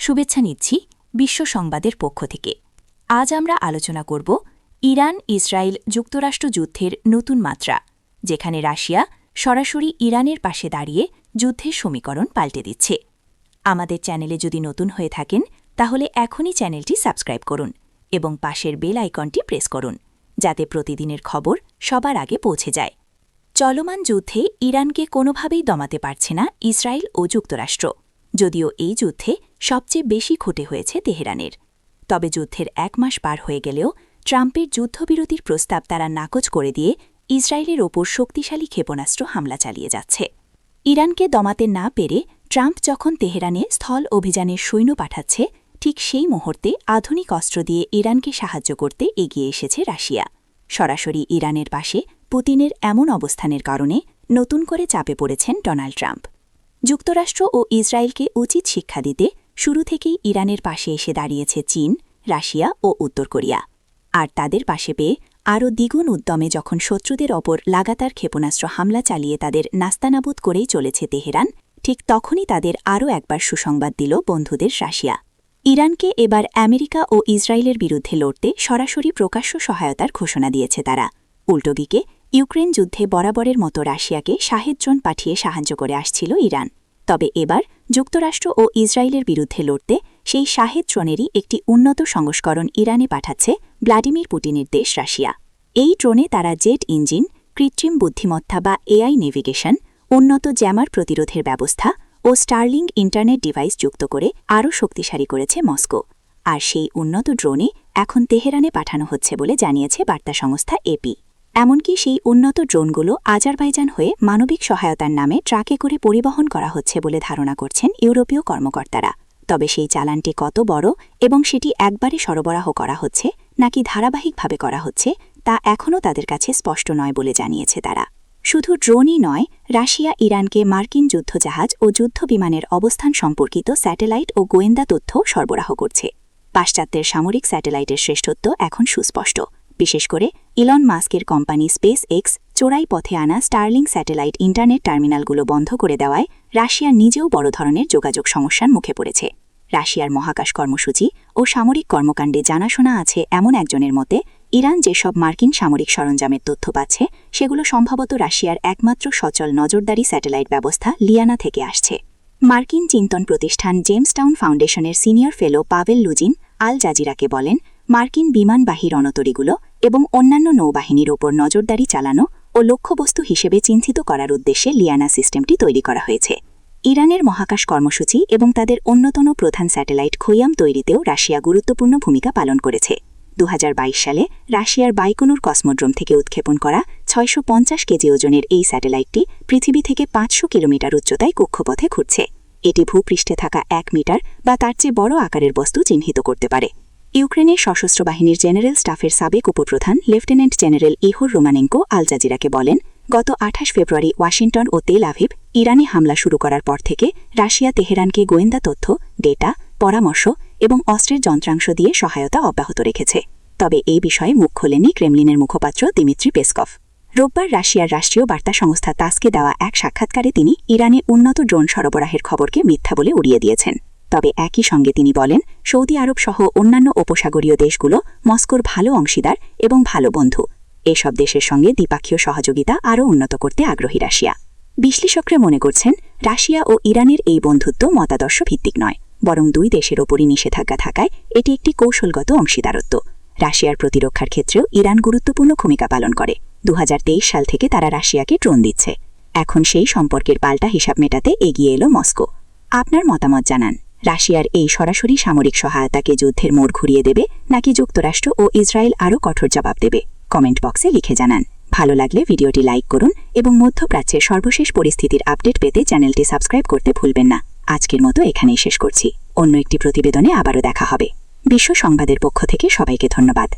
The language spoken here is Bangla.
শুভেচ্ছা নিচ্ছি বিশ্ব সংবাদের পক্ষ থেকে। আজ আমরা আলোচনা করব ইরান ইসরায়েল যুক্তরাষ্ট্র যুদ্ধের নতুন মাত্রা, যেখানে রাশিয়া সরাসরি ইরানের পাশে দাঁড়িয়ে যুদ্ধের সমীকরণ পাল্টে দিচ্ছে। আমাদের চ্যানেলে যদি নতুন হয়ে থাকেন তাহলে এখনই চ্যানেলটি সাবস্ক্রাইব করুন এবং পাশের বেল আইকনটি প্রেস করুন, যাতে প্রতিদিনের খবর সবার আগে পৌঁছে যায়। চলমান যুদ্ধে ইরানকে কোনোভাবেই দমাতে পারছে না ইসরায়েল ও যুক্তরাষ্ট্র, যদিও এই যুদ্ধে সবচেয়ে বেশি ক্ষতি হয়েছে তেহরানের। তবে যুদ্ধের 1 মাস পার হয়ে গেলেও ট্রাম্পের যুদ্ধবিরতির প্রস্তাব তারা নাকচ করে দিয়ে ইসরায়েলের ওপর শক্তিশালী ক্ষেপণাস্ত্র হামলা চালিয়ে যাচ্ছে। ইরানকে দমাতে না পেরে ট্রাম্প যখন তেহরানে স্থল অভিযানের সৈন্য পাঠাচ্ছে, ঠিক সেই মুহূর্তে আধুনিক অস্ত্র দিয়ে ইরানকে সাহায্য করতে এগিয়ে এসেছে রাশিয়া। সরাসরি ইরানের পাশে পুতিনের এমন অবস্থানের কারণে নতুন করে চাপে পড়েছেন ডোনাল্ড ট্রাম্প। যুক্তরাষ্ট্র ও ইসরায়েলকে উচিত শিক্ষা দিতে শুরু থেকেই ইরানের পাশে এসে দাঁড়িয়েছে চীন, রাশিয়া ও উত্তর কোরিয়া। আর তাদের পাশে পেয়ে আরও দ্বিগুণ উদ্যমে যখন শত্রুদের ওপর লাগাতার ক্ষেপণাস্ত্র হামলা চালিয়ে তাদের নাস্তানাবুদ করেই চলেছে তেহরান, ঠিক তখনই তাদের আরও একবার সুসংবাদ দিল বন্ধুদের রাশিয়া। ইরানকে এবার আমেরিকা ও ইসরায়েলের বিরুদ্ধে লড়তে সরাসরি প্রকাশ্য সহায়তার ঘোষণা দিয়েছে তারা। উল্টো দিকে ইউক্রেন যুদ্ধে বরাবরের মতো রাশিয়াকে শাহেদ ড্রোন পাঠিয়ে সাহায্য করে আসছিল ইরান। তবে এবার যুক্তরাষ্ট্র ও ইসরায়েলের বিরুদ্ধে লড়তে সেই শাহেদ ড্রোনেরই একটি উন্নত সংস্করণ ইরানে পাঠাচ্ছে ভ্লাদিমির পুতিনের দেশ রাশিয়া। এই ড্রোনে তারা জেট ইঞ্জিন, কৃত্রিম বুদ্ধিমত্তা বা এআই নেভিগেশন, উন্নত জ্যামার প্রতিরোধের ব্যবস্থা ও স্টারলিংক ইন্টারনেট ডিভাইস যুক্ত করে আরও শক্তিশালী করেছে মস্কো। আর সেই উন্নত ড্রোনে এখন তেহরানে পাঠানো হচ্ছে বলে জানিয়েছে বার্তা সংস্থা এপি। এমনকি সেই উন্নত ড্রোনগুলো আজারবাইজান হয়ে মানবিক সহায়তার নামে ট্রাকে করে পরিবহন করা হচ্ছে বলে ধারণা করছেন ইউরোপীয় কর্মকর্তারা। তবে সেই চালানটি কত বড় এবং সেটি একবারে সরবরাহ করা হচ্ছে নাকি ধারাবাহিকভাবে করা হচ্ছে তা এখনও তাদের কাছে স্পষ্ট নয় বলে জানিয়েছে তারা। শুধু ড্রোনই নয়, রাশিয়া ইরানকে মার্কিন যুদ্ধজাহাজ ও যুদ্ধবিমানের অবস্থান সম্পর্কিত স্যাটেলাইট ও গোয়েন্দা তথ্য সরবরাহ করছে। পাশ্চাত্যের সামরিক স্যাটেলাইটের শ্রেষ্ঠত্ব এখন সুস্পষ্ট। বিশেষ করে ইলন মাস্কের কোম্পানি স্পেস এক্স চোরাই পথে আনা স্টারলিংক স্যাটেলাইট ইন্টারনেট টার্মিনালগুলো বন্ধ করে দেওয়ায় রাশিয়া নিজেও বড় ধরনের যোগাযোগ সমস্যার মুখে পড়েছে। রাশিয়ার মহাকাশ কর্মসূচি ও সামরিক কর্মকাণ্ডে জানাশোনা আছে এমন একজনের মতে, ইরান যেসব মার্কিন সামরিক সরঞ্জামের তথ্য পাচ্ছে সেগুলো সম্ভবত রাশিয়ার একমাত্র সচল নজরদারি স্যাটেলাইট ব্যবস্থা লিয়ানা থেকে আসছে। মার্কিন চিন্তন প্রতিষ্ঠান জেমসটাউন ফাউন্ডেশনের সিনিয়র ফেলো পাভেল লুজিন আল জাজিরাকে বলেন, মার্কিন বিমানবাহী রণতরীগুলো এবং অন্যান্য নৌবাহিনীর ওপর নজরদারি চালানো ও লক্ষ্যবস্তু হিসেবে চিহ্নিত করার উদ্দেশ্যে লিয়ানা সিস্টেমটি তৈরি করা হয়েছে। ইরানের মহাকাশ কর্মসূচি এবং তাদের অন্যতম প্রধান স্যাটেলাইট খোয়াম তৈরিতেও রাশিয়া গুরুত্বপূর্ণ ভূমিকা পালন করেছে। 2022 সালে রাশিয়ার বাইকনুর কসমোড্রোম থেকে উৎক্ষেপণ করা 650 কেজি ওজনের এই স্যাটেলাইটটি পৃথিবী থেকে 500 কিলোমিটার উচ্চতায় কক্ষপথে ঘুরছে। এটি ভূপৃষ্ঠে থাকা 1 মিটার বা তার চেয়ে বড় আকারের বস্তু চিহ্নিত করতে পারে। ইউক্রেনের সশস্ত্র বাহিনীর জেনারেল স্টাফের সাবেক উপপ্রধান লেফটেন্যান্ট জেনারেল ইহোর রোমানেঙ্কো আল জাজিরাকে বলেন, গত 28 ফেব্রুয়ারি ওয়াশিংটন ও তেল আভিভ ইরানে হামলা শুরু করার পর থেকে রাশিয়া তেহরানকে গোয়েন্দা তথ্য, ডেটা, পরামর্শ এবং অস্ত্রের যন্ত্রাংশ দিয়ে সহায়তা অব্যাহত রেখেছে। তবে এই বিষয়ে মুখ খোলেনি ক্রেমলিনের মুখপাত্র দিমিত্রি পেসকভ। রোববার রাশিয়ার রাষ্ট্রীয় বার্তা সংস্থা তাসকে দেওয়া এক সাক্ষাৎকারে তিনি ইরানে উন্নত ড্রোন সরবরাহের খবরকে মিথ্যা বলে উড়িয়ে দিয়েছেন। তবে একই সঙ্গে তিনি বলেন, সৌদি আরব সহ অন্যান্য উপসাগরীয় দেশগুলো মস্কোর ভালো অংশীদার এবং ভালো বন্ধু। এসব দেশের সঙ্গে দ্বিপাক্ষীয় সহযোগিতা আরও উন্নত করতে আগ্রহী রাশিয়া। বিশ্লেষকরা মনে করছেন, রাশিয়া ও ইরানের এই বন্ধুত্ব মতাদর্শ ভিত্তিক নয়, বরং দুই দেশের ওপরই নিষেধাজ্ঞা থাকায় এটি একটি কৌশলগত অংশীদারত্ব। রাশিয়ার প্রতিরক্ষার ক্ষেত্রেও ইরান গুরুত্বপূর্ণ ভূমিকা পালন করে। 2023 সাল থেকে তারা রাশিয়াকে ড্রোন দিচ্ছে। এখন সেই সম্পর্কের পাল্টা হিসাব মেটাতে এগিয়ে এলো মস্কো। আপনার মতামত জানান, রাশিয়ার এই সরাসরি সামরিক সহায়তাকে যুদ্ধের মোড় ঘুরিয়ে দেবে নাকি যুক্তরাষ্ট্র ও ইসরায়েল আরও কঠোর জবাব দেবে? কমেন্ট বক্সে লিখে জানান। ভালো লাগলে ভিডিওটি লাইক করুন এবং মধ্যপ্রাচ্যের সর্বশেষ পরিস্থিতির আপডেট পেতে চ্যানেলটি সাবস্ক্রাইব করতে ভুলবেন না। আজকের মতো এখানেই শেষ করছি। অন্য একটি প্রতিবেদনে আবারও দেখা হবে। বিশ্ব সংবাদের পক্ষ থেকে সবাইকে ধন্যবাদ।